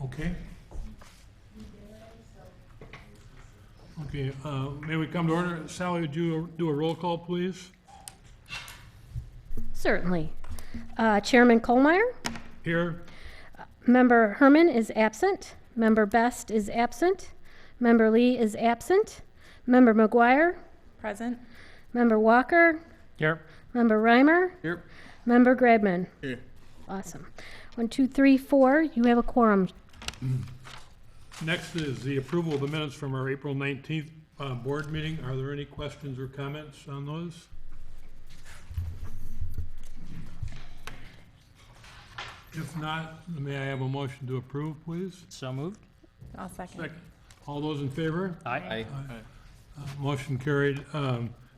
Okay. Okay, may we come to order? Sally, would you do a roll call, please? Certainly. Chairman Colmeyer, Here. Member Herman is absent, Member Best is absent, Member Lee is absent, Member McGuire, Present. Member Walker, Here. Member Reimer, Here. Member Grabman. Here. Awesome. 1, 2, 3, 4, you have a quorum. Next is the approval of the minutes from our April 19th board meeting. Are there any questions or comments on those? If not, may I have a motion to approve, please? So moved. I'll second. Second. All those in favor? Aye. Motion carried.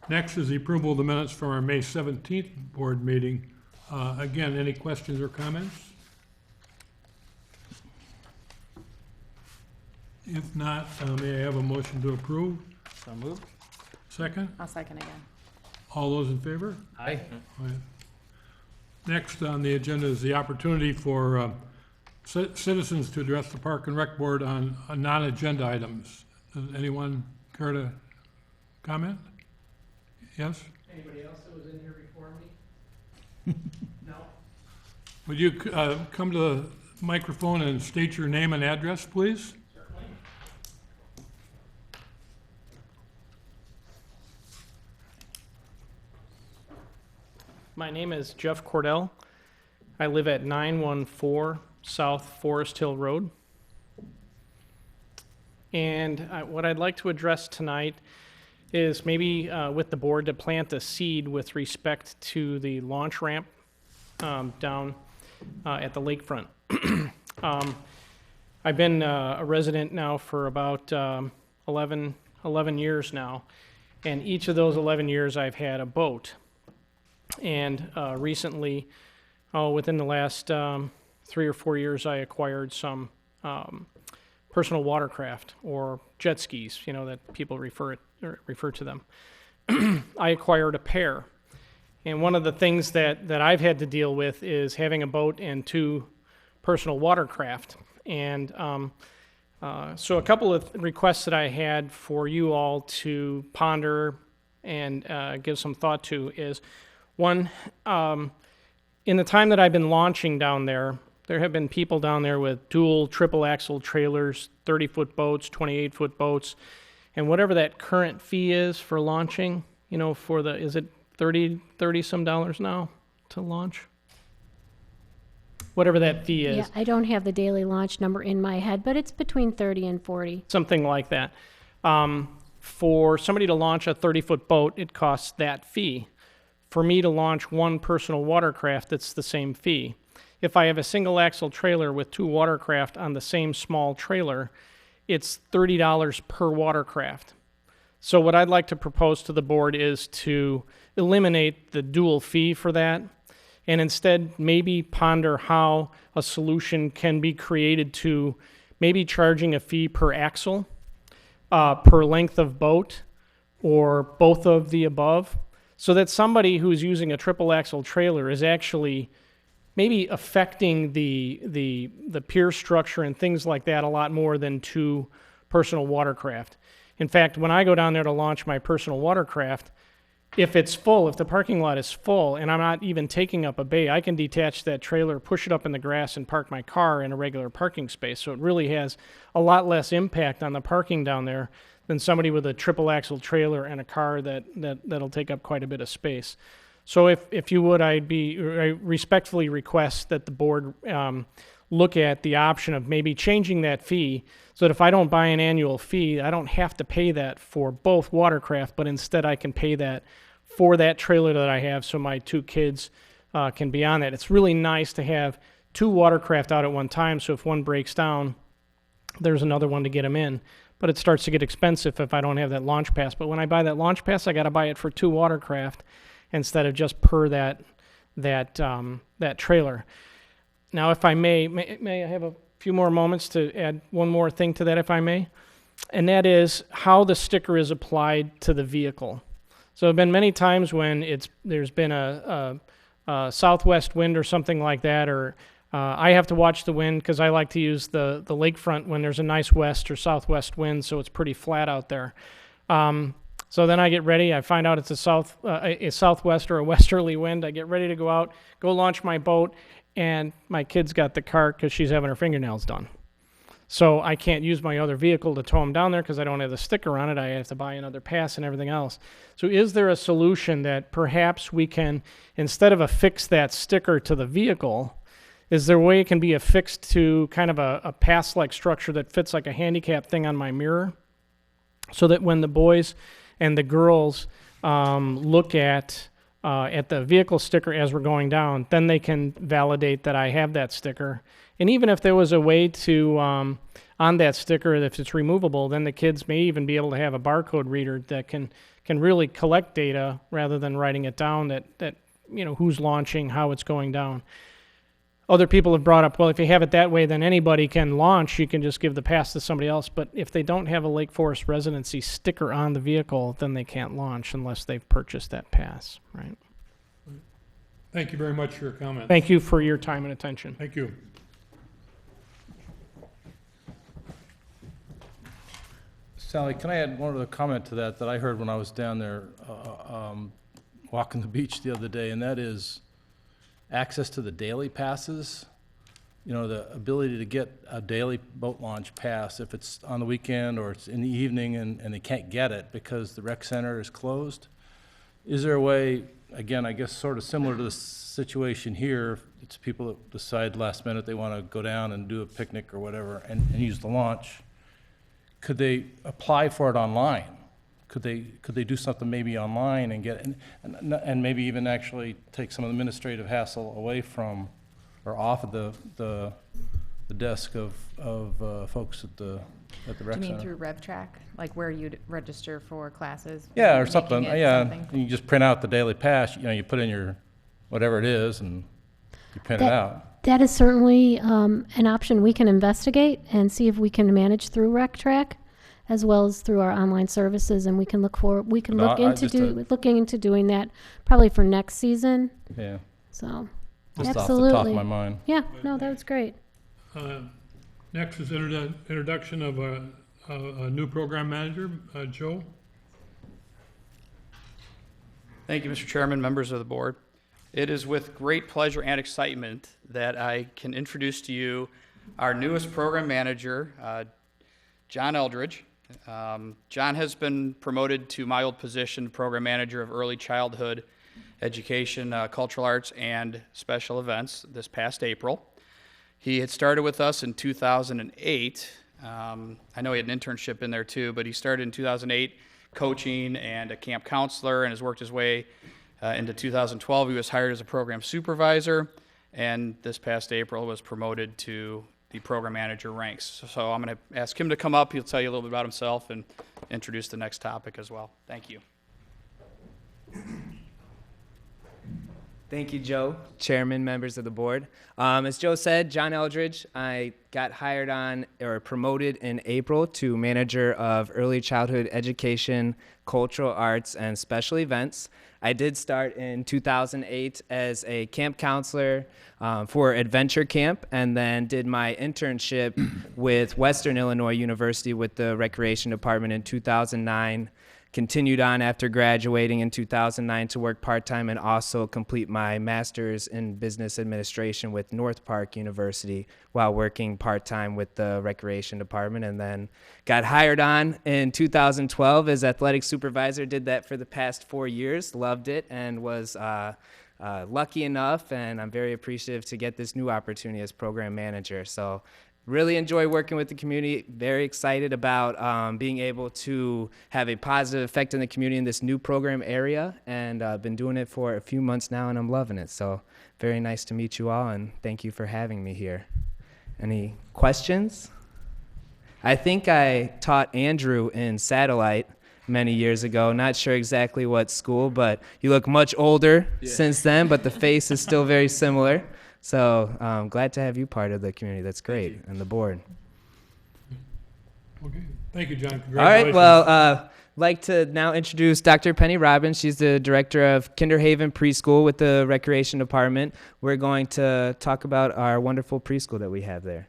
Next is the approval of the minutes from our May 17th board meeting. Again, any questions or comments? If not, may I have a motion to approve? So moved. Second? I'll second again. All those in favor? Aye. Next on the agenda is the opportunity for citizens to address the Park and Rec Board on non-agenda items. Does anyone care to comment? Yes? Anybody else that was in here before me? No? Would you come to the microphone and state your name and address, please? Certainly. My name is Jeff Cordell. I live at 914 South Forest Hill Road. And what I'd like to address tonight is maybe with the board to plant a seed with respect to the launch ramp down at the lakefront. I've been a resident now for about 11 years now, and each of those 11 years I've had a boat. And recently, within the last 3 or 4 years, I acquired some personal watercraft or jet skis, you know, that people refer to them. I acquired a pair. And one of the things that I've had to deal with is having a boat and 2 personal watercraft. And so a couple of requests that I had for you all to ponder and give some thought to is, one, in the time that I've been launching down there, there have been people down there with dual, triple axle trailers, 30-foot boats, 28-foot boats, and whatever that current fee is for launching, you know, for the, is it $30 some now to launch? Whatever that fee is. Yeah, I don't have the daily launch number in my head, but it's between 30 and 40. Something like that. For somebody to launch a 30-foot boat, it costs that fee. For me to launch one personal watercraft, it's the same fee. If I have a single axle trailer with 2 watercraft on the same small trailer, it's $30 per watercraft. So what I'd like to propose to the board is to eliminate the dual fee for that, and instead maybe ponder how a solution can be created to maybe charging a fee per axle, per length of boat, or both of the above, so that somebody who's using a triple axle trailer is actually maybe affecting the pier structure and things like that a lot more than 2 personal watercraft. In fact, when I go down there to launch my personal watercraft, if it's full, if the parking lot is full and I'm not even taking up a bay, I can detach that trailer, push it up in the grass, and park my car in a regular parking space. So it really has a lot less impact on the parking down there than somebody with a triple axle trailer and a car that'll take up quite a bit of space. So if you would, I respectfully request that the board look at the option of maybe changing that fee so that if I don't buy an annual fee, I don't have to pay that for both watercraft, but instead I can pay that for that trailer that I have so my 2 kids can be on that. It's really nice to have 2 watercraft out at one time, so if one breaks down, there's another one to get them in. But it starts to get expensive if I don't have that launch pass. But when I buy that launch pass, I got to buy it for 2 watercraft instead of just per that trailer. Now, if I may I have a few more moments to add one more thing to that, if I may? And that is how the sticker is applied to the vehicle. So there have been many times when there's been a southwest wind or something like that, or I have to watch the wind because I like to use the lakefront when there's a nice west or southwest wind, so it's pretty flat out there. So then I get ready. I find out it's a southwest or a westerly wind. I get ready to go out, go launch my boat, and my kid's got the cart because she's having her fingernails done. So I can't use my other vehicle to tow them down there because I don't have the sticker on it. I have to buy another pass and everything else. So is there a solution that perhaps we can, instead of affix that sticker to the vehicle, is there a way it can be affixed to kind of a pass-like structure that fits like a handicap thing on my mirror, so that when the boys and the girls look at the vehicle sticker as we're going down, then they can validate that I have that sticker. And even if there was a way to, on that sticker, if it's removable, then the kids may even be able to have a barcode reader that can really collect data rather than writing it down, that who's launching, how it's going down. Other people have brought up, well, if you have it that way, then anybody can launch. You can just give the pass to somebody else. But if they don't have a Lake Forest residency sticker on the vehicle, then they can't launch unless they've purchased that pass, right? Thank you very much for your comments. Thank you for your time and attention. Thank you. Sally, can I add one other comment to that I heard when I was down there walking the beach the other day, and that is access to the daily passes. The ability to get a daily boat launch pass if it's on the weekend or it's in the evening and they can't get it because the rec center is closed. Is there a way, again, I guess sort of similar to the situation here, it's people that decide last minute they want to go down and do a picnic or whatever and use the launch. Could they apply for it online? Could they do something maybe online and get and maybe even actually take some of the administrative hassle away from or off of the desk of folks at the rec Do you mean center? through RevTrack, like where you'd register for classes? Yeah, or Making something. it Yeah, something? and you just print out the daily pass. You put in your whatever it is and you print it out. That is certainly an option we can investigate and see if we can manage through RecTrack, as well as through our online services, and we can look looking into doing that probably for next season. Yeah, So, just absolutely. off the top of my mind. Yeah, no, that was great. Next is introduction of a new program manager, Joe. Thank you, Mr. Chairman, members of the board. It is with great pleasure and excitement that I can introduce to you our newest program manager, John Eldridge. John has been promoted to my old position, program manager of early childhood education, cultural arts, and special events this past April. He had started with us in 2008. I know he had an internship in there too, but he started in 2008 coaching and a camp counselor and has worked his way into 2012. He was hired as a program supervisor, and this past April was promoted to the program manager ranks. So I'm going to ask him to come up. He'll tell you a little bit about himself and introduce the next topic as well. Thank you. Thank you, Joe, chairman, members of the board. As Joe said, John Eldridge, I got hired on or promoted in April to manager of early childhood education, cultural arts, and special events. I did start in 2008 as a camp counselor for Adventure Camp, and then did my internship with Western Illinois University with the Recreation Department in 2009. Continued on after graduating in 2009 to work part-time and also complete my master's in business administration with North Park University while working part-time with the recreation department, and then got hired on in 2012 as athletic supervisor. Did that for the past 4 years, loved it, and was lucky enough, and I'm very appreciative to get this new opportunity as program manager. So really enjoy working with the community. Very excited about being able to have a positive effect in the community in this new program area, and I've been doing it for a few months now, and I'm loving it. So very nice to meet you all, and thank you for having me here. Any questions? I think I taught Andrew in Satellite many years ago. Not sure exactly what school, but you look much older since then, but the face is still very similar. So I'm glad to have you part of the community. That's great, and the board. Okay. Thank you, John. All right, Congratulations. well, like to now introduce Dr. Penny Robbins. She's the director of Kinderhaven Preschool with the Recreation Department. We're going to talk about our wonderful preschool that we have there.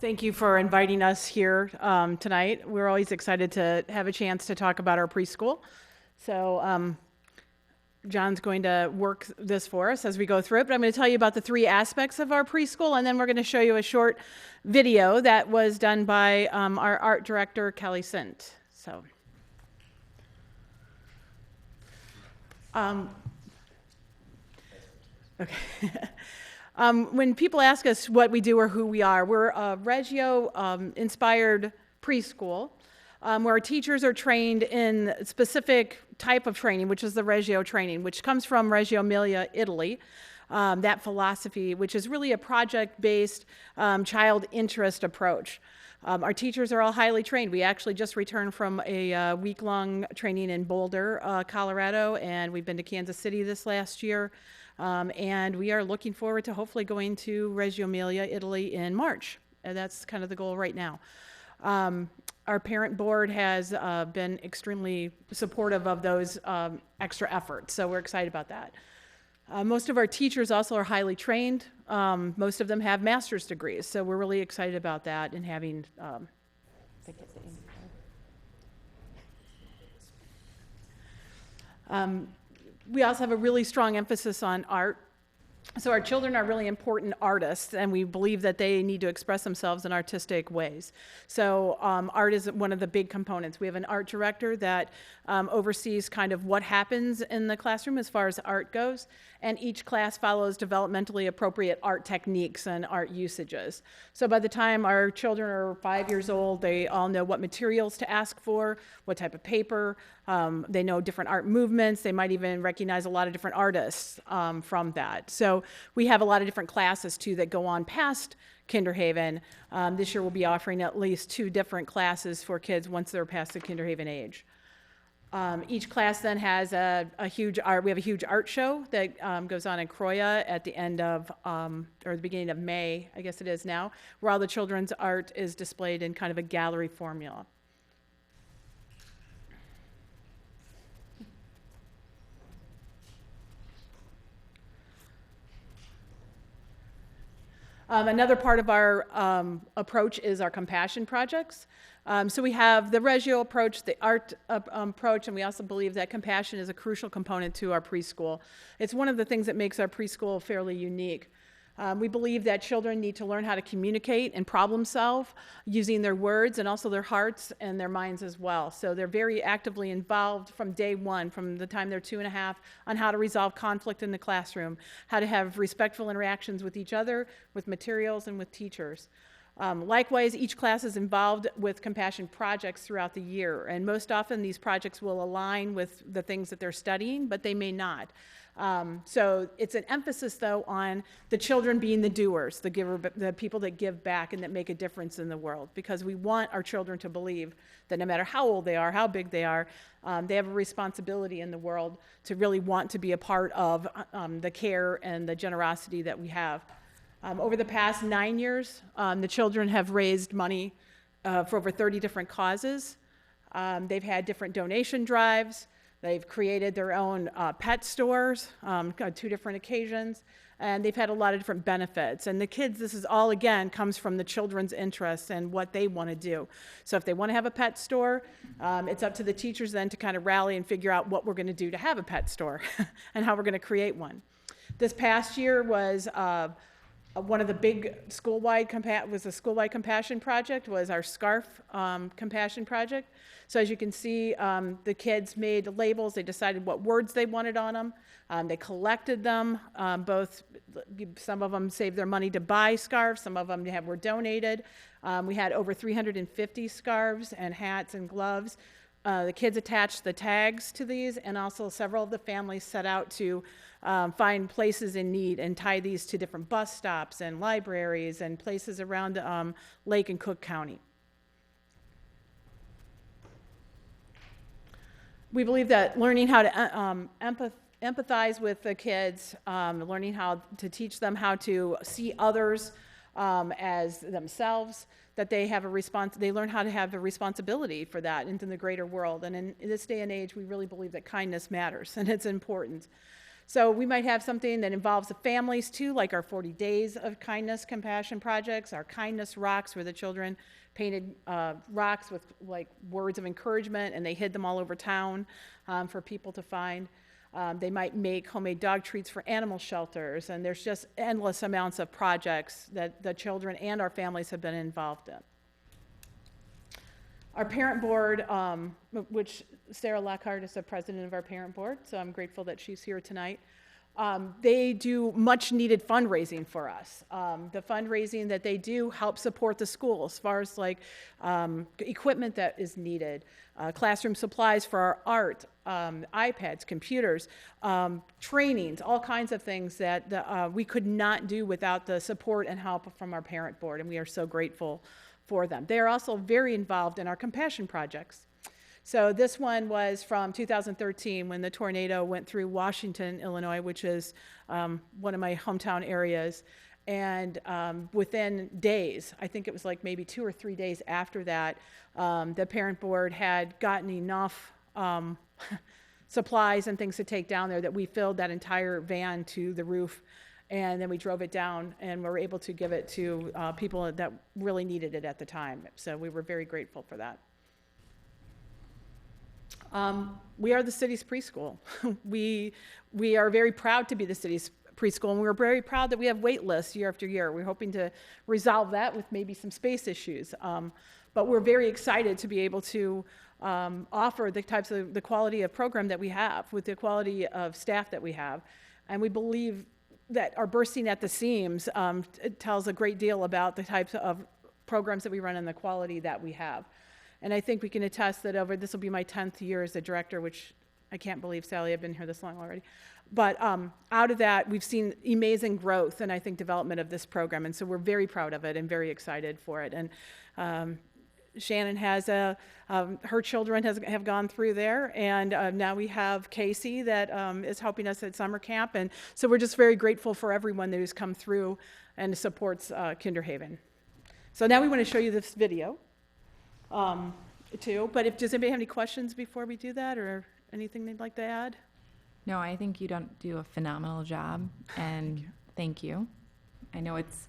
Thank you for inviting us here tonight. We're always excited to have a chance to talk about our preschool. So John's going to work this for us as we go through it, but I'm going to tell you about the 3 aspects of our preschool, and then we're going to show you a short video that was done by our art director, Kelly Sint. So. Okay. When people ask us what we do or who we are, we're a Reggio-inspired preschool where our teachers are trained in a specific type of training, which is the Reggio training, which comes from Reggio Emilia, Italy. That philosophy, which is really a project-based child interest approach. Our teachers are all highly trained. We actually just returned from a week-long training in Boulder, Colorado, and we've been to Kansas City this last year. And we are looking forward to hopefully going to Reggio Emilia, Italy in March. And that's kind of the goal right now. Our parent board has been extremely supportive of those extra efforts, so we're excited about that. Most of our teachers also are highly trained. Most of them have master's degrees, so we're really excited about that and having we also have a really strong emphasis on art. So our children are really important artists, and we believe that they need to express themselves in artistic ways. So art is one of the big components. We have an art director that oversees kind of what happens in the classroom as far as art goes, and each class follows developmentally appropriate art techniques and art usages. So by the time our children are 5 years old, they all know what materials to ask for, what type of paper, they know different art movements, they might even recognize a lot of different artists from that. So we have a lot of different classes too that go on past Kinderhaven. This year we'll be offering at least 2 different classes for kids once they're past the Kinderhaven age. Each class then has a huge art, we have a huge art show that goes on in Croya at the end of, or the beginning of May, I guess it is now, where all the children's art is displayed in kind of a gallery formula. Another part of our approach is our compassion projects. So we have the Reggio approach, the art approach, and we also believe that compassion is a crucial component to our preschool. It's one of the things that makes our preschool fairly unique. We believe that children need to learn how to communicate and problem solve using their words and also their hearts and their minds as well. So they're very actively involved from day one, from the time they're 2.5, on how to resolve conflict in the classroom, how to have respectful interactions with each other, with materials, and with teachers. Likewise, each class is involved with compassion projects throughout the year, and most often these projects will align with the things that they're studying, but they may not. So it's an emphasis, though, on the children being the doers, the people that give back and that make a difference in the world, because we want our children to believe that no matter how old they are, how big they are, they have a responsibility in the world to really want to be a part of the care and the generosity that we have. Over the past 9 years, the children have raised money for over 30 different causes. They've had different donation drives. They've created their own pet stores on 2 different occasions, and they've had a lot of different benefits. And the kids, this is all, again, comes from the children's interests and what they want to do. So if they want to have a pet store, it's up to the teachers then to kind of rally and figure out what we're going to do to have a pet store and how we're going to create one. This past year was one of the big school-wide compassion project was our scarf compassion project. So as you can see, the kids made labels. They decided what words they wanted on them. They collected them. Some of them saved their money to buy scarves. Some of them were donated. We had over 350 scarves and hats and gloves. The kids attached the tags to these, and also several of the families set out to find places in need and tie these to different bus stops and libraries and places around Lake and Cook County. We believe that learning how to empathize with the kids, learning how to teach them how to see others as themselves, that they have they learn how to have a responsibility for that into the greater world. And in this day and age, we really believe that kindness matters and it's important. So we might have something that involves the families too, like our 40 Days of Kindness Compassion projects, our Kindness Rocks, where the children painted rocks with like words of encouragement, and they hid them all over town for people to find. They might make homemade dog treats for animal shelters, and there's just endless amounts of projects that the children and our families have been involved in. Our parent board, which Sarah Lockhart is the president of our parent board, so I'm grateful that she's here tonight. They do much needed fundraising for us. The fundraising that they do helps support the school as far as like equipment that is needed, classroom supplies for our art, iPads, computers, trainings, all kinds of things that we could not do without the support and help from our parent board, and we are so grateful for them. They are also very involved in our compassion projects. So this one was from 2013 when the tornado went through Washington, Illinois, which is one of my hometown areas. And within days, I think it was like maybe 2 or 3 days after that, the parent board had gotten enough supplies and things to take down there that we filled that entire van to the roof. And then we drove it down and were able to give it to people that really needed it at the time. So we were very grateful for that. We are the city's preschool. We are very proud to be the city's preschool, and we're very proud that we have wait lists year after year. We're hoping to resolve that with maybe some space issues. But we're very excited to be able to offer the quality of program that we have with the quality of staff that we have. And we believe that are bursting at the seams. It tells a great deal about the types of programs that we run and the quality that we have. And I think we can attest that this will be my 10th year as a director, which I can't believe, Sally, I've been here this long already. But out of that, we've seen amazing growth and I think development of this program. And so we're very proud of it and very excited for it. And Shannon has her children have gone through there, and now we have Casey that is helping us at summer camp. And so we're just very grateful for everyone that has come through and supports Kinderhaven. So now we want to show you this video. Too, but does anybody have any questions before we do that, or anything they'd like to add? No, I think you don't do a phenomenal job, and thank you. I know it's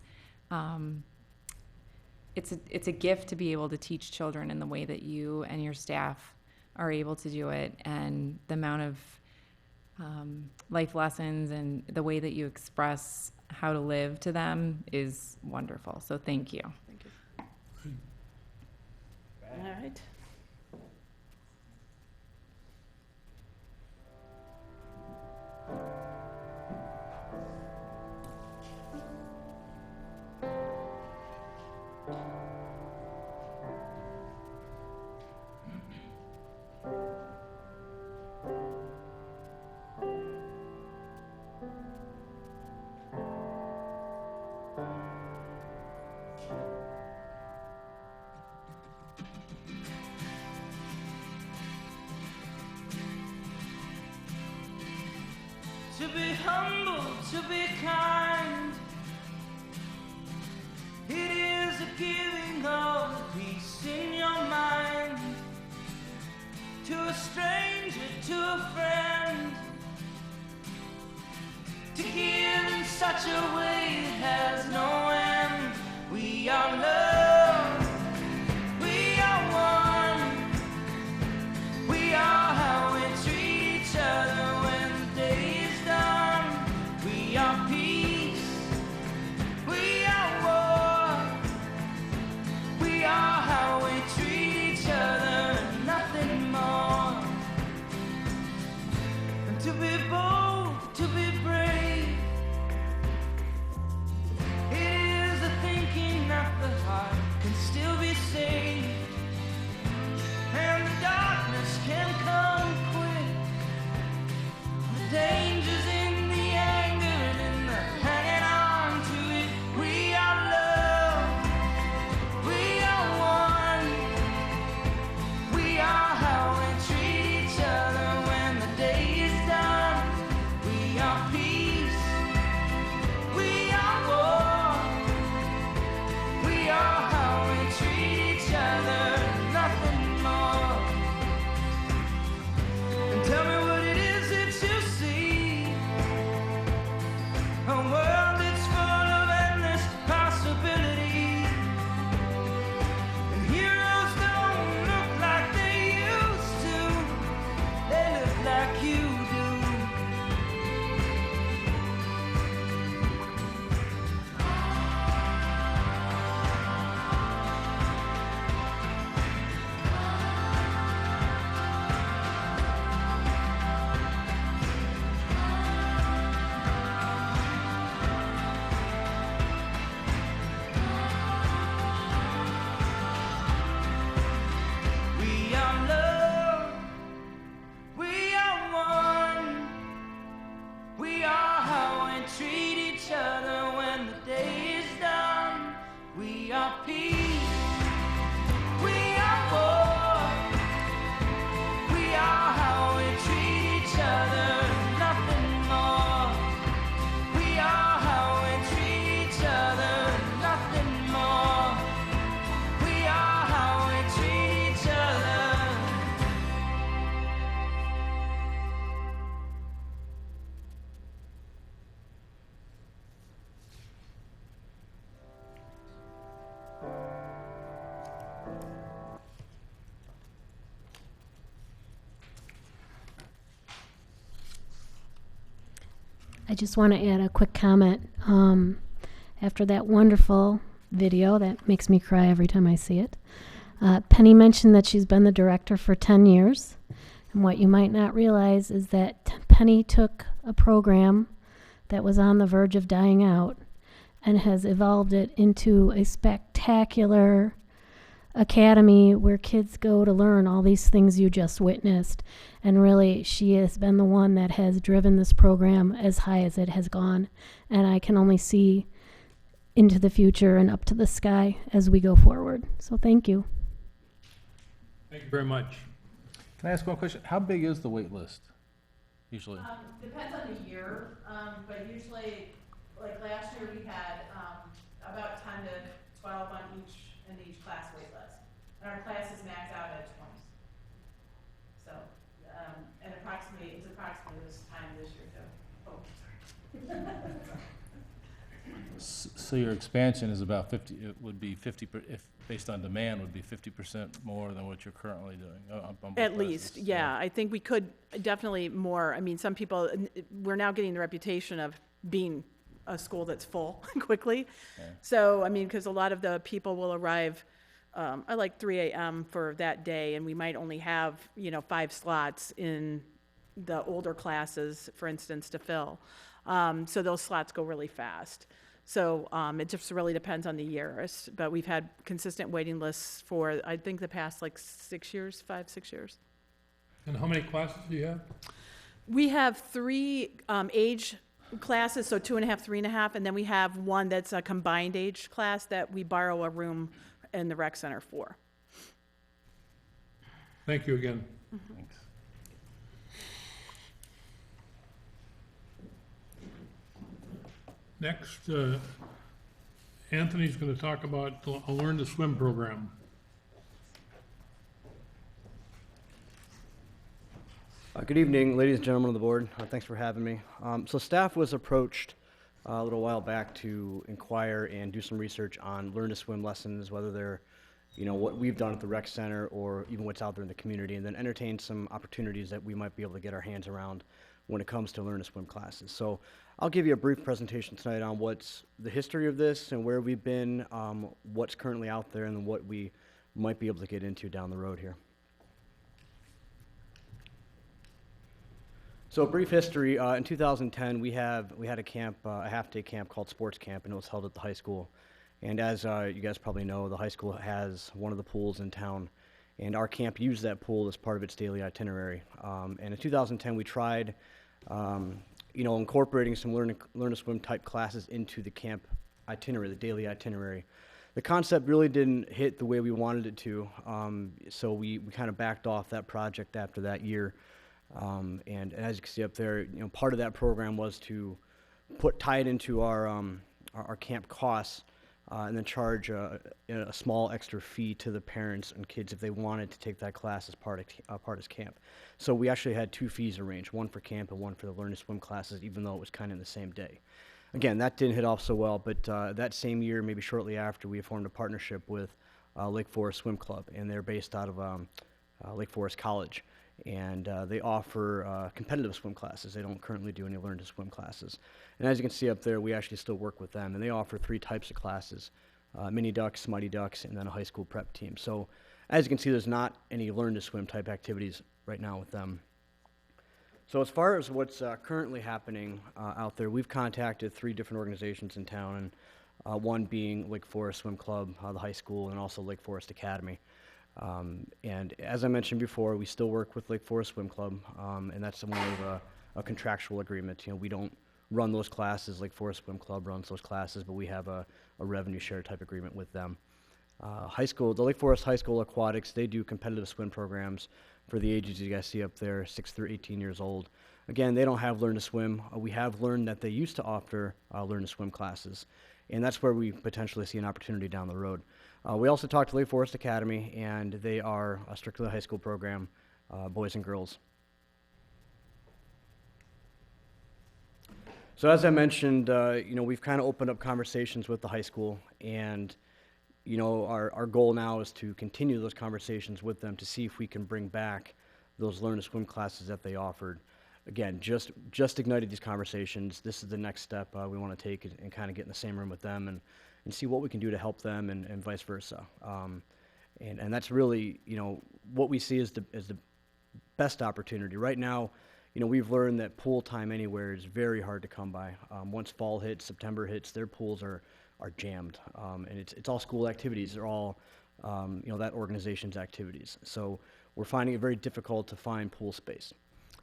a gift to be able to teach children in the way that you and your staff are able to do it, and the amount of life lessons and the way that you express how to live to them is wonderful. So thank you. Thank you. All right. To be humble, to be kind, it is a giving of peace in your mind. To a stranger, to a friend, to give in such a way it has no end. We are loved, we are one, we are how we treat each other when the day is done. We are peace, we are war, we are how we treat each other and nothing more. And to be bold, to be brave, it is the thinking that the heart can still be saved. And the darkness can come quick, the dangers in the anger and in the hanging on to it. We are love, we are one, we are how we treat each other when the day is done. We are peace. we treat each other when the day is done. We are peace, we are war, we are how we treat each other, nothing more. We are how we treat each other, nothing more. We are how we treat each other. I just want to add a quick comment. After that wonderful video that makes me cry every time I see it, Penny mentioned that she's been the director for 10 years. And what you might not realize is that Penny took a program that was on the verge of dying out and has evolved it into a spectacular academy where kids go to learn all these things you just witnessed. And really, she has been the one that has driven this program as high as it has gone. And I can only see into the future and up to the sky as we go forward. So thank you. Thank you very much. Can I ask one question? How big is the wait list usually? Depends on the year, but usually, like last year, we had about 10 to 12 in each class wait list. And our classes max out at 20. So, and it's approximately this time this year too. Oh, sorry. So your expansion is about 50, it would be 50, if based on demand, would be 50% more than what you're currently doing? On both At classes, least, yeah. I think we could definitely more. I mean, some people, we're now getting the reputation of being a school that's full quickly. Okay. So, I mean, because a lot of the people will arrive at like 3 a.m. for that day, and we might only have, 5 slots in the older classes, for instance, to fill. So those slots go really fast. So it just really depends on the year. But we've had consistent waiting lists for, I think, the past like 6 years, 5-6 years. And how many classes do you have? We have 3 age classes, so 2.5, 3.5, and then we have one that's a combined age class that we borrow a room in the rec center for. Thank you again. Thanks. Next, Anthony's going to talk about a Learn to Swim program. Good evening, ladies and gentlemen of the board. Thanks for having me. So staff was approached a little while back to inquire and do some research on Learn to Swim lessons, whether they're, what we've done at the rec center or even what's out there in the community, and then entertain some opportunities that we might be able to get our hands around when it comes to Learn to Swim classes. So I'll give you a brief presentation tonight on what's the history of this and where we've been, what's currently out there, and what we might be able to get into down the road here. So a brief history, in 2010 we had a camp, a half-day camp called Sports Camp, and it was held at the high school. And as you guys probably know, the high school has one of the pools in town, and our camp used that pool as part of its daily itinerary. And in 2010 we tried incorporating some learn to swim type classes into the camp itinerary, the daily itinerary. The concept really didn't hit the way we wanted it to, so we kind of backed off that project after that year. And as you can see up there, part of that program was to tie it into our camp costs, and then charge a small extra fee to the parents and kids if they wanted to take that class as part of camp. So we actually had 2 fees arranged, one for camp and one for the Learn to Swim classes, even though it was kind of in the same day. Again, that didn't hit off so well, but that same year, maybe shortly after, we formed a partnership with Lake Forest Swim Club, and they're based out of Lake Forest College. And they offer competitive swim classes. They don't currently do any Learn to Swim classes. And as you can see up there, we actually still work with them, and they offer 3 types of classes, Mini Ducks, Mighty Ducks, and then a high school prep team. So as you can see, there's not any Learn to Swim type activities right now with them. So as far as what's currently happening out there, we've contacted 3 different organizations in town, and one being Lake Forest Swim Club, the high school, and also Lake Forest Academy. And as I mentioned before, we still work with Lake Forest Swim Club, and that's more of a contractual agreement. We don't run those classes, Lake Forest Swim Club runs those classes, but we have a revenue share type agreement with them. High school, the Lake Forest High School Aquatics, they do competitive swim programs for the ages you guys see up there, 6 through 18 years old. Again, they don't have Learn to Swim. We have learned that they used to offer Learn to Swim classes, and that's where we potentially see an opportunity down the road. We also talked to Lake Forest Academy, and they are a strictly high school program, boys and girls. So as I mentioned, we've kind of opened up conversations with the high school, and our goal now is to continue those conversations with them to see if we can bring back those Learn to Swim classes that they offered. Again, just ignited these conversations. This is the next step we want to take and kind of get in the same room with them and see what we can do to help them and vice versa. And that's really, what we see as the best opportunity. Right now, we've learned that pool time anywhere is very hard to come by. Once fall hits, September hits, their pools are jammed. And it's all school activities. They're all, that organization's activities. So we're finding it very difficult to find pool space.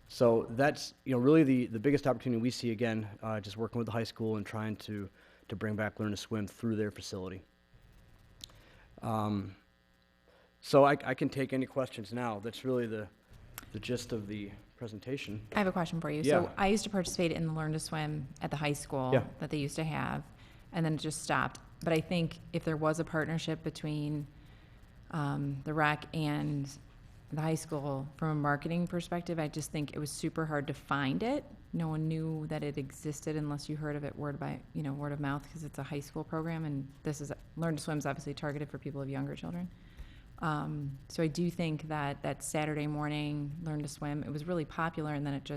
So that's, really the biggest opportunity we see, again, just working with the high school and trying to bring back Learn to Swim through their facility. So I can take any questions now. That's really the gist of the presentation. I have a question for you. Yeah. So I used to participate in the Learn to Swim at the high school Yeah. that they used to have, and then it just stopped. But I think if there was a partnership between the rec and the high school, from a marketing perspective, I just think it was super hard to find it. No one knew that it existed unless you heard of it word of mouth, because it's a high school program, and Learn to Swim is obviously targeted for people of younger children. So I do think that Saturday morning Learn to Swim, it was really popular, and then it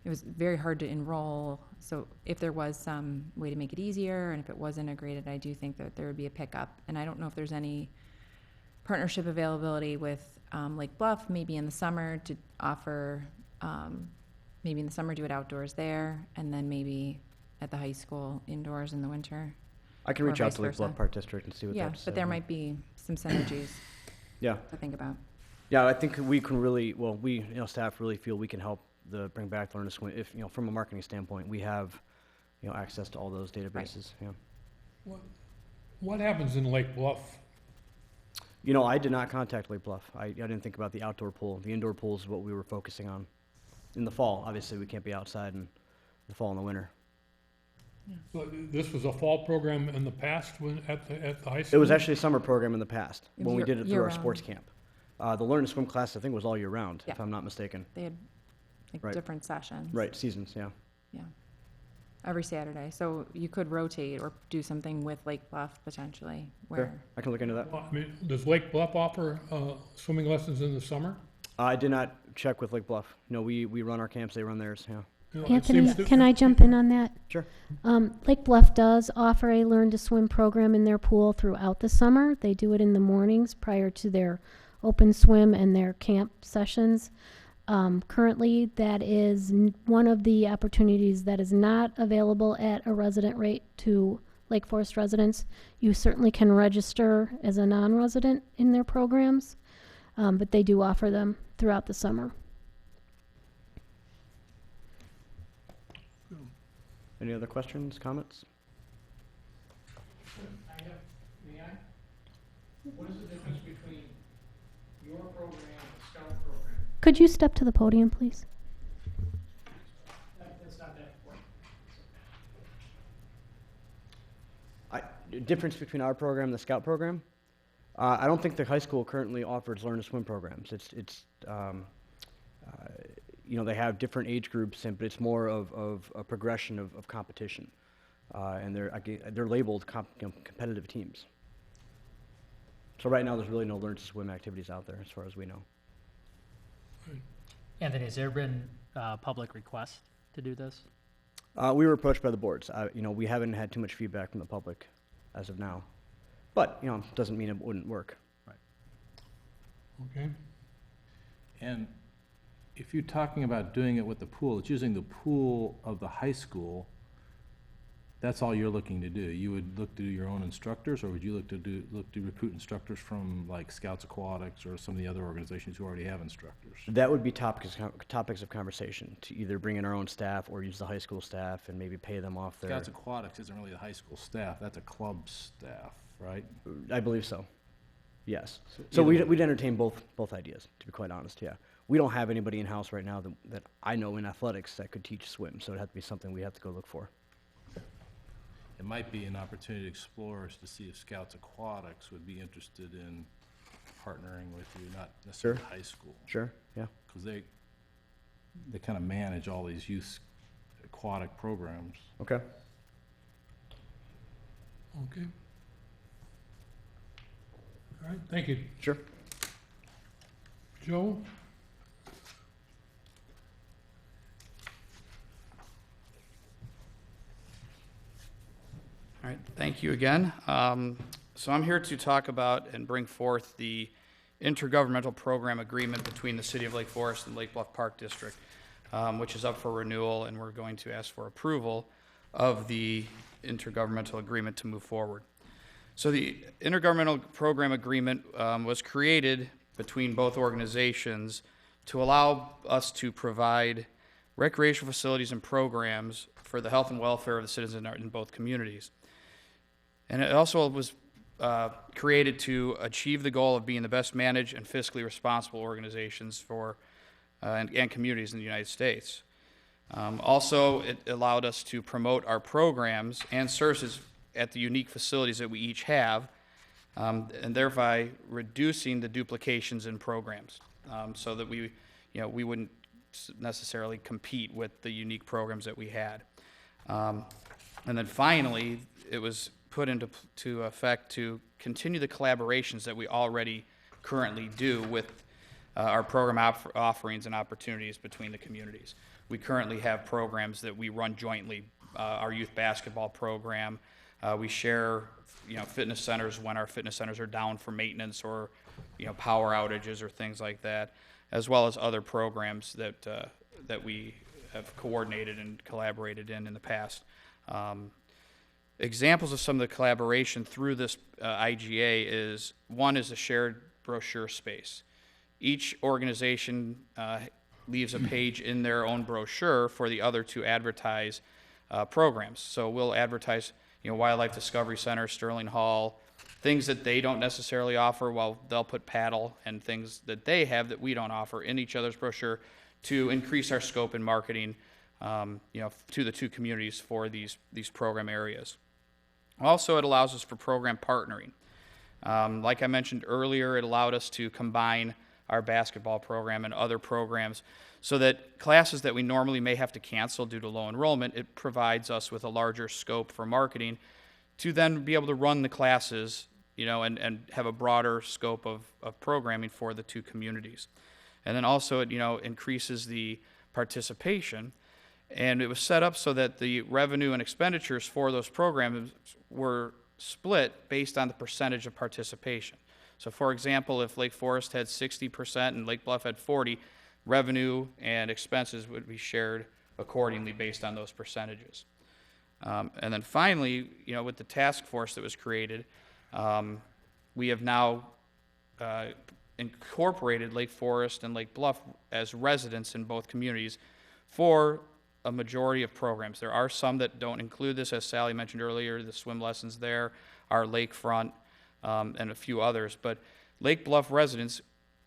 was very hard to enroll. So if there was some way to make it easier, and if it was integrated, I do think that there would be a pickup. And I don't know if there's any partnership availability with Lake Bluff, maybe in the summer to offer, maybe in the summer do it outdoors there, and then maybe at the high school indoors in the winter. I can Or reach out vice to Lake versa. Bluff Park District and see what Yeah, that's. but there might be some synergies Yeah. to think about. Yeah, I think we can really, we, staff really feel we can help bring back Learn to Swim. If, from a marketing standpoint, we have, access to all those databases, yeah. What happens in Lake Bluff? I did not contact Lake Bluff. I didn't think about the outdoor pool. The indoor pool is what we were focusing on. In the fall, obviously, we can't be outside in the fall and the winter. So this was a fall program in the past at the high school? It was actually a summer program in the past, It was when we did it through our year-round. sports camp. The Learn to Swim class, I think, was all year round, if Yeah. I'm not mistaken. They had Right. different sessions. Right, seasons, yeah. Yeah. Every Saturday. So you could rotate or do something with Lake Bluff potentially, where, Sure, I can look into that. Well, I mean, does Lake Bluff offer swimming lessons in the summer? I did not check with Lake Bluff. No, we run our camps, they run theirs, yeah. It Anthony, seems to- can I jump in on that? Sure. Lake Bluff does offer a Learn to Swim program in their pool throughout the summer. They do it in the mornings prior to their open swim and their camp sessions. Currently, that is one of the opportunities that is not available at a resident rate to Lake Forest residents. You certainly can register as a non-resident in their programs, but they do offer them throughout the summer. Any other questions, comments? May I? What is the difference between your program and the Scout program? Could you step to the podium, please? That's not that important. Difference between our program and the Scout program? I don't think the high school currently offers Learn to Swim programs. They have different age groups, but it's more of a progression of competition. And they're labeled competitive teams. So right now, there's really no Learn to Swim activities out there, as far as we know. Anthony, has there been public request to do this? We were approached by the boards. We haven't had too much feedback from the public as of now. But, doesn't mean it wouldn't work. Okay. And if you're talking about doing it with the pool, it's using the pool of the high school. That's all you're looking to do? You would look to do your own instructors, or would you look to recruit instructors from like Scouts Aquatics or some of the other organizations who already have instructors? That would be topics of conversation, to either bring in our own staff or use the high school staff and maybe pay them off their. Scouts Aquatics isn't really the high school staff, that's a club staff, right? I believe so. Yes. So So either way. we'd entertain both ideas, to be quite honest, yeah. We don't have anybody in-house right now that I know in athletics that could teach swim, so it'd have to be something we have to go look for. It might be an opportunity to explore is to see if Scouts Aquatics would be interested in partnering with you, not necessarily high school. Sure, yeah. Because they kind of manage all these youth aquatic programs. Okay. Okay. All right, thank you. Sure. Joe? All right, thank you again. So I'm here to talk about and bring forth the intergovernmental program agreement between the City of Lake Forest and Lake Bluff Park District, which is up for renewal, and we're going to ask for approval of the intergovernmental agreement to move forward. So the intergovernmental program agreement was created between both organizations to allow us to provide recreational facilities and programs for the health and welfare of the citizens in both communities. And it also was created to achieve the goal of being the best managed and fiscally responsible organizations for and communities in the United States. Also, it allowed us to promote our programs and services at the unique facilities that we each have, and thereby reducing the duplications in programs, so that we wouldn't necessarily compete with the unique programs that we had. And then finally, it was put into effect to continue the collaborations that we already currently do with our program offerings and opportunities between the communities. We currently have programs that we run jointly. Our youth basketball program, we share, fitness centers when our fitness centers are down for maintenance or, power outages or things like that, as well as other programs that we have coordinated and collaborated in the past. Examples of some of the collaboration through this IGA is, one is a shared brochure space. Each organization leaves a page in their own brochure for the other to advertise programs. So we'll advertise, Wildlife Discovery Center, Sterling Hall, things that they don't necessarily offer, while they'll put paddle and things that they have that we don't offer in each other's brochure to increase our scope in marketing, to the two communities for these program areas. Also, it allows us for program partnering. Like I mentioned earlier, it allowed us to combine our basketball program and other programs so that classes that we normally may have to cancel due to low enrollment, it provides us with a larger scope for marketing to then be able to run the classes, and have a broader scope of programming for the two communities. And then also it, increases the participation. And it was set up so that the revenue and expenditures for those programs were split based on the percentage of participation. So for example, if Lake Forest had 60% and Lake Bluff had 40%, revenue and expenses would be shared accordingly based on those percentages. And then finally, with the task force that was created, we have now incorporated Lake Forest and Lake Bluff as residents in both communities for a majority of programs. There are some that don't include this, as Sally mentioned earlier, the swim lessons there, our lakefront, and a few others. But Lake Bluff residents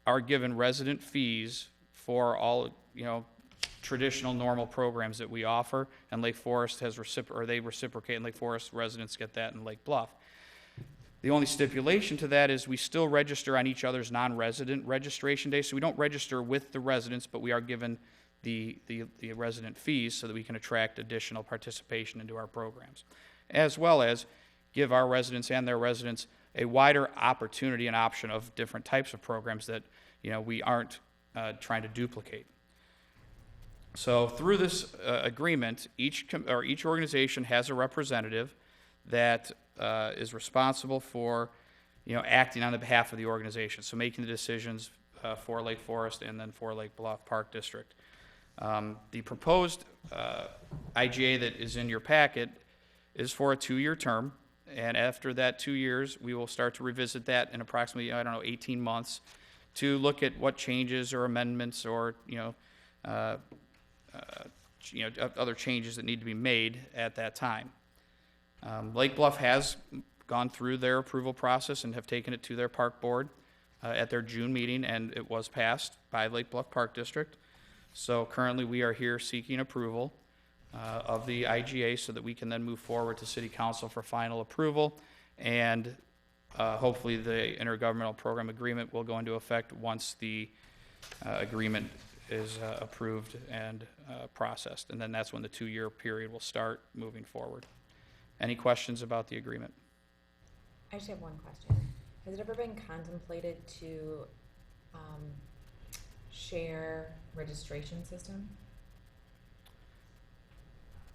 are given resident fees for all, traditional normal programs that we offer, and Lake Forest has they reciprocate, and Lake Forest residents get that in Lake Bluff. The only stipulation to that is we still register on each other's non-resident registration day, so we don't register with the residents, but we are given the resident fees so that we can attract additional participation into our programs, as well as give our residents and their residents a wider opportunity and option of different types of programs that we aren't trying to duplicate. So through this agreement, each organization has a representative that is responsible for acting on the behalf of the organization, so making the decisions for Lake Forest and then for Lake Bluff Park District. The proposed IGA that is in your packet is for a 2-year term. And after that 2 years, we will start to revisit that in approximately, 18 months to look at what changes or amendments or, other changes that need to be made at that time. Lake Bluff has gone through their approval process and have taken it to their park board at their June meeting, and it was passed by Lake Bluff Park District. So currently, we are here seeking approval of the IGA so that we can then move forward to City Council for final approval, and hopefully the intergovernmental program agreement will go into effect once the agreement is approved and processed, and then that's when the 2-year period will start moving forward. Any questions about the agreement? I just have one question. Has it ever been contemplated to share registration system?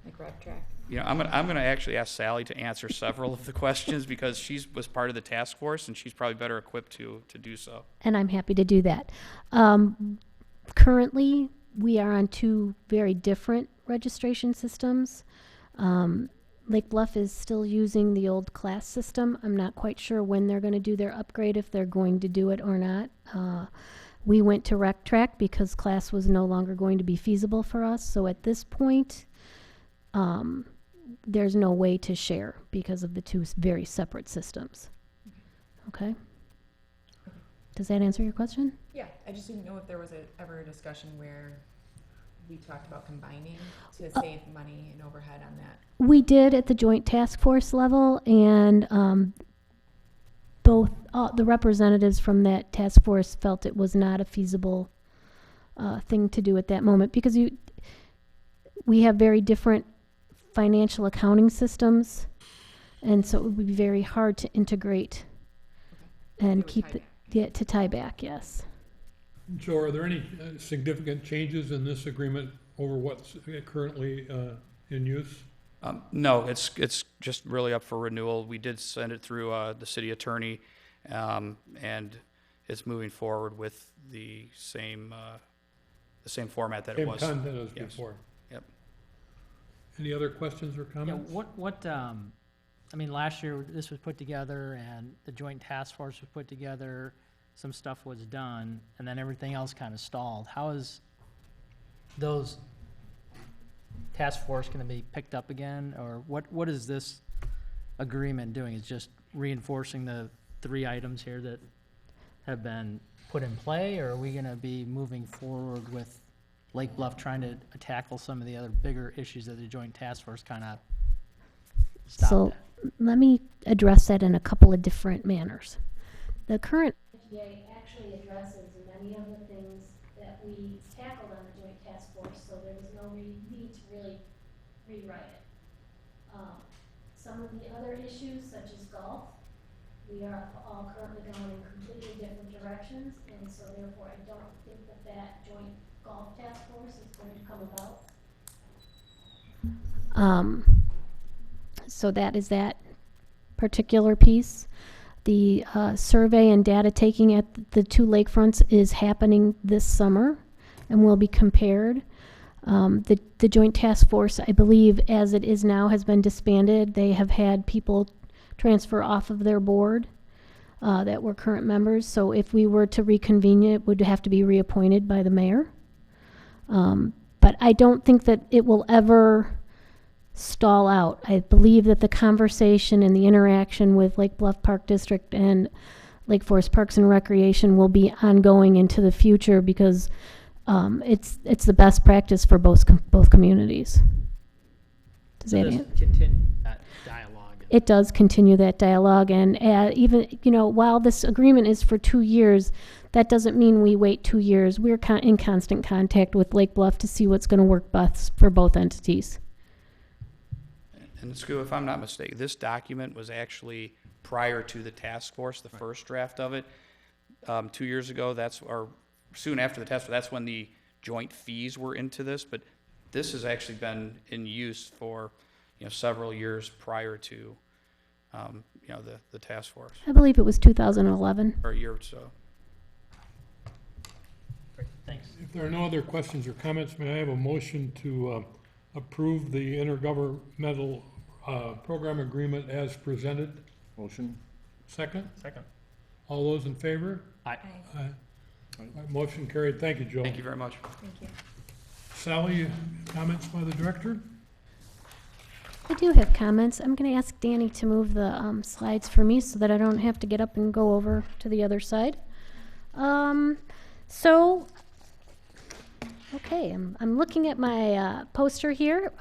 Like RevTrak? I'm gonna actually ask Sally to answer several of the questions because she was part of the task force and she's probably better equipped to do so. And I'm happy to do that. Currently, we are on 2 very different registration systems. Lake Bluff is still using the old class system. I'm not quite sure when they're going to do their upgrade, if they're going to do it or not. We went to RecTrack because class was no longer going to be feasible for us. So at this point, there's no way to share because of the 2 very separate systems. Okay? Does that answer your question? Yeah, I just didn't know if there was ever a discussion where we talked about combining to save money and overhead on that. We did at the joint task force level, and both the representatives from that task force felt it was not a feasible thing to do at that moment because we have very different financial accounting systems, and so it would be very hard to integrate and keep to tie back. Yes. Joe, are there any significant changes in this agreement over what's currently in use? No, it's just really up for renewal. We did send it through the city attorney, and it's moving forward with the same format that it was. Same content as Yes. before. Yep. Any other questions or Yeah, comments? last year this was put together and the joint task force was put together, some stuff was done, and then everything else kind of stalled. How is those task force going to be picked up again, or what is this agreement doing? Is just reinforcing the 3 items here that have been put in play, or are we going to be moving forward with Lake Bluff trying to tackle some of the other bigger issues that the joint task force kind of stopped So at? let me address that in a couple of different manners. The current IGA actually addresses many of the things that we tackled on the joint task force, so there was no need to really rewrite it. Some of the other issues, such as golf, we are all currently going in completely different directions, and so therefore I don't think that joint golf task force is going to come about. So that is that particular piece. The survey and data taking at the 2 lakefronts is happening this summer and will be compared. The joint task force, I believe, as it is now, has been disbanded. They have had people transfer off of their board that were current members. So if we were to reconvene it would have to be reappointed by the mayor. But I don't think that it will ever stall out. I believe that the conversation and the interaction with Lake Bluff Park District and Lake Forest Parks and Recreation will be ongoing into the future because it's the best practice for both communities. Does So that this answer? continue that dialogue. It does continue that dialogue, and even while this agreement is for 2 years, that doesn't mean we wait 2 years. We're in constant contact with Lake Bluff to see what's going to work best for both entities. And Scu, if I'm not mistaken, this document was actually prior to the task force, the first draft of it. 2 years ago, or soon after the task force, that's when the joint fees were into this, but this has actually been in use for, several years prior to, the task force, I believe it was 2011. or a year or so. Great, thanks. If there are no other questions or comments, may I have a motion to approve the intergovernmental program agreement as presented. Motion? Second? Second. All those in favor? Aye. Aye. All right, motion carried. Thank you, Joe. Thank you very much. Thank you. Sally, comments by the director? I do have comments. I'm going to ask Danny to move the slides for me so that I don't have to get up and go over to the other side. Okay, I'm looking at my poster here.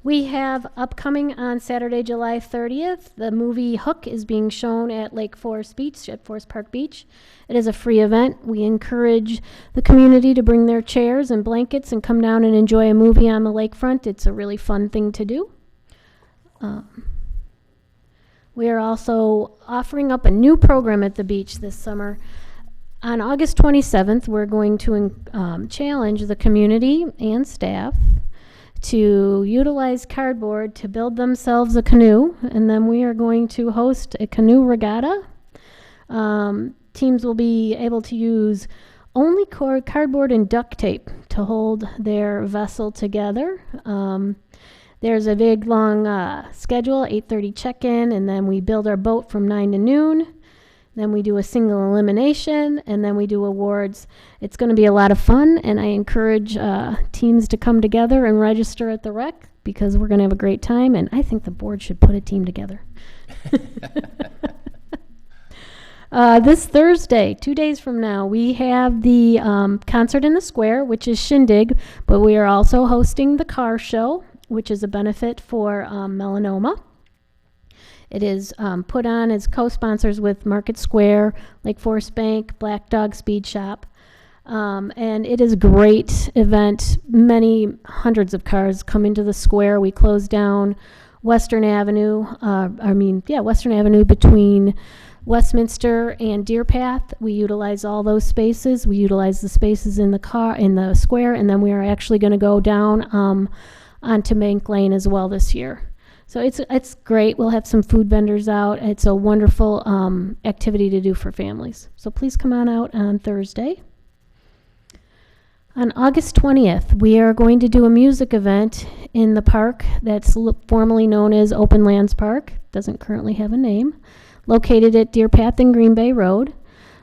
We have upcoming on Saturday, July 30th, the movie Hook is being shown at Lake Forest Beach, at Forest Park Beach. It is a free event. We encourage the community to bring their chairs and blankets and come down and enjoy a movie on the lakefront. It's a really fun thing to do. We are also offering up a new program at the beach this summer. On August 27th, we're going to challenge the community and staff to utilize cardboard to build themselves a canoe, and then we are going to host a canoe regatta. Teams will be able to use only cardboard and duct tape to hold their vessel together. There's a big long schedule, 8:30 check-in, and then we build our boat from 9 to noon. Then we do a single elimination, and then we do awards. It's going to be a lot of fun, and I encourage teams to come together and register at the rec because we're going to have a great time, and I think the board should put a team together. This Thursday, 2 days from now, we have the concert in the square, which is Shindig, but we are also hosting the car show, which is a benefit for melanoma. It is put on as co-sponsors with Market Square, Lake Forest Bank, Black Dog Speed Shop. And it is a great event. Many hundreds of cars come into the square. We close down Western Avenue, Western Avenue between Westminster and Deer Path. We utilize all those spaces. We utilize the spaces in the square, and then we are actually going to go down onto Bank Lane as well this year. So it's great. We'll have some food vendors out. It's a wonderful activity to do for families. So please come on out on Thursday. On August 20th, we are going to do a music event in the park that's formerly known as Open Lands Park. Doesn't currently have a name. Located at Deer Path and Green Bay Road.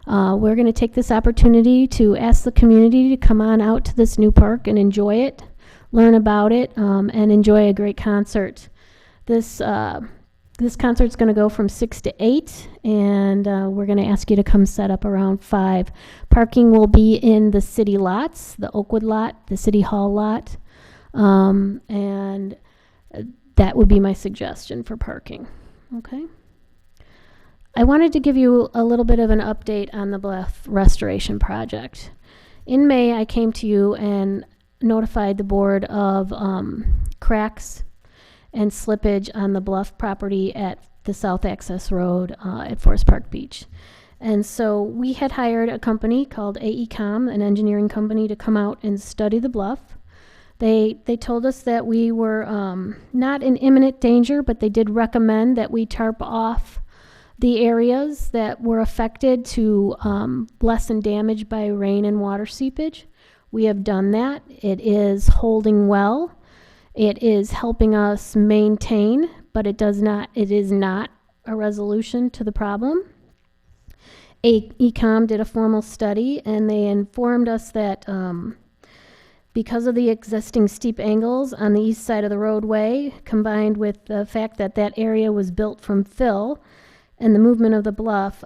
We're going to take this opportunity to ask the community to come on out to this new park and enjoy it, learn about it, and enjoy a great concert. This concert's going to go from 6 to 8, and we're going to ask you to come set up around 5. Parking will be in the city lots, the Oakwood lot, the City Hall lot, and that would be my suggestion for parking. Okay. I wanted to give you a little bit of an update on the Bluff Restoration Project. In May, I came to you and notified the board of cracks and slippage on the Bluff property at the South Access Road at Forest Park Beach. And so we had hired a company called AECom, an engineering company, to come out and study the bluff. They told us that we were not in imminent danger, but they did recommend that we tarp off the areas that were affected to lessen damage by rain and water seepage. We have done that. It is holding well. It is helping us maintain, but it is not a resolution to the problem. AECom did a formal study, and they informed us that because of the existing steep angles on the east side of the roadway, combined with the fact that that area was built from fill and the movement of the bluff,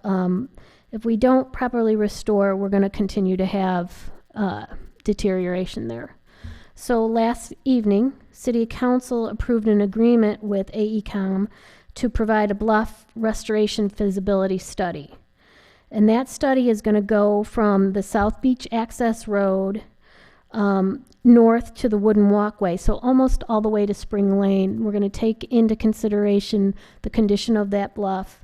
if we don't properly restore, we're going to continue to have deterioration there. So last evening, City Council approved an agreement with AECom to provide a bluff restoration feasibility study. And that study is going to go from the South Beach Access Road north to the wooden walkway, so almost all the way to Spring Lane. We're going to take into consideration the condition of that bluff.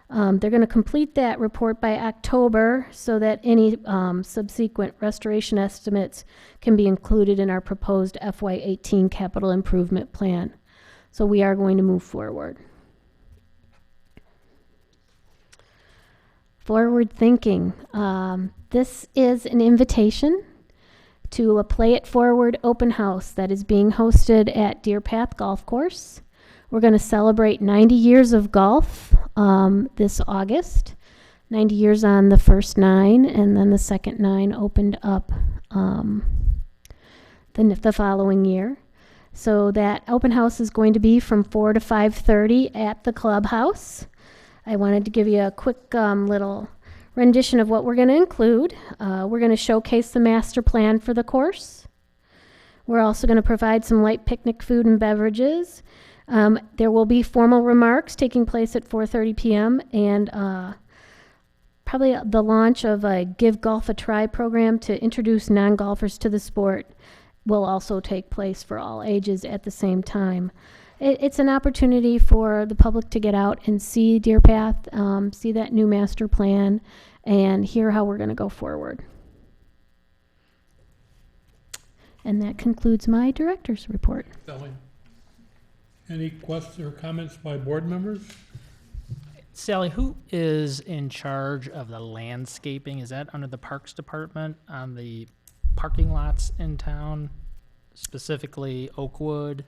They're going to complete that report by October so that any subsequent restoration estimates can be included in our proposed FY18 capital improvement plan. So we are going to move forward. Forward thinking. This is an invitation to a Play It Forward open house that is being hosted at Deer Path Golf Course. We're going to celebrate 90 years of golf this August. 90 years on the first 9, and then the second 9 opened up the following year. So that open house is going to be from 4 to 5:30 at the clubhouse. I wanted to give you a quick little rendition of what we're going to include. We're going to showcase the master plan for the course. We're also going to provide some light picnic food and beverages. There will be formal remarks taking place at 4:30 p.m. and probably the launch of a Give Golf a Try program to introduce non-golfers to the sport will also take place for all ages at the same time. It's an opportunity for the public to get out and see Deer Path, see that new master plan, and hear how we're going to go forward. And that concludes my director's report. Sally, any questions or comments by board members? Sally, who is in charge of the landscaping? Is that under the Parks Department on the parking lots in town, specifically Oakwood,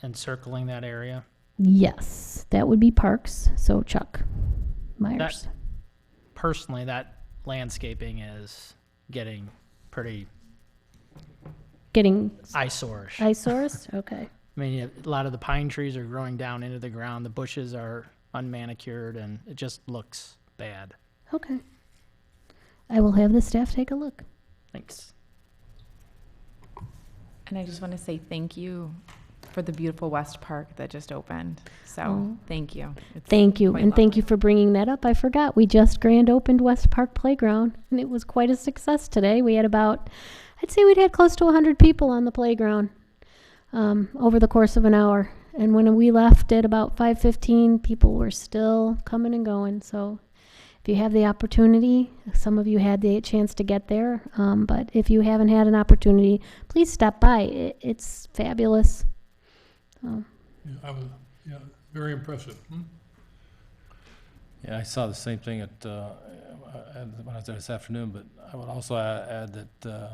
and circling that area? Yes, that would be Parks, so Chuck Myers. Personally, that landscaping is getting pretty eyesore-ish. Eyesores? Okay. I mean, a lot of the pine trees are growing down into the ground. The bushes are unmanicured, and it just looks bad. Okay. I will have the staff take a look. Thanks. And I just want to say thank you for the beautiful West Park that just opened. So Oh. thank you. It's Thank you, quite and thank lovely. you for bringing that up. I forgot, we just grand opened West Park Playground, and it was quite a success today. We had about, I'd say we'd had close to 100 people on the playground over the course of an hour. And when we left at about 5:15, people were still coming and going. So if you have the opportunity, some of you had the chance to get there, but if you haven't had an opportunity, please stop by. It's fabulous. So. Yeah, very impressive. Yeah, I saw the same thing when I was there this afternoon, but I would also add that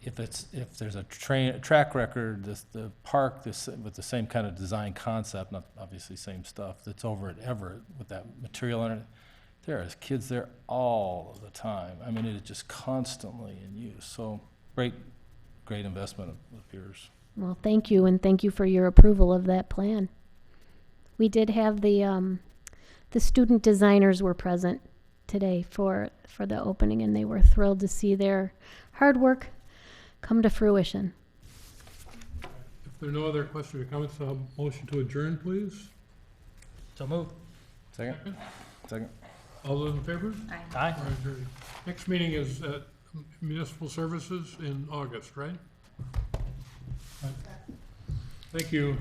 if there's a track record, the park with the same kind of design concept, not obviously same stuff, that's over at Everett with that material in it, there is kids there all the time. I mean, it is just constantly in use. So great investment of yours. Well, thank you, and thank you for your approval of that plan. We did have the student designers were present today for the opening, and they were thrilled to see their hard work come to fruition. If there are no other questions or comments, I'll motion to adjourn, please. So move. Second? All those in favor? Aye. We're adjourned. Next meeting is at Municipal Services in August, right? Thank you.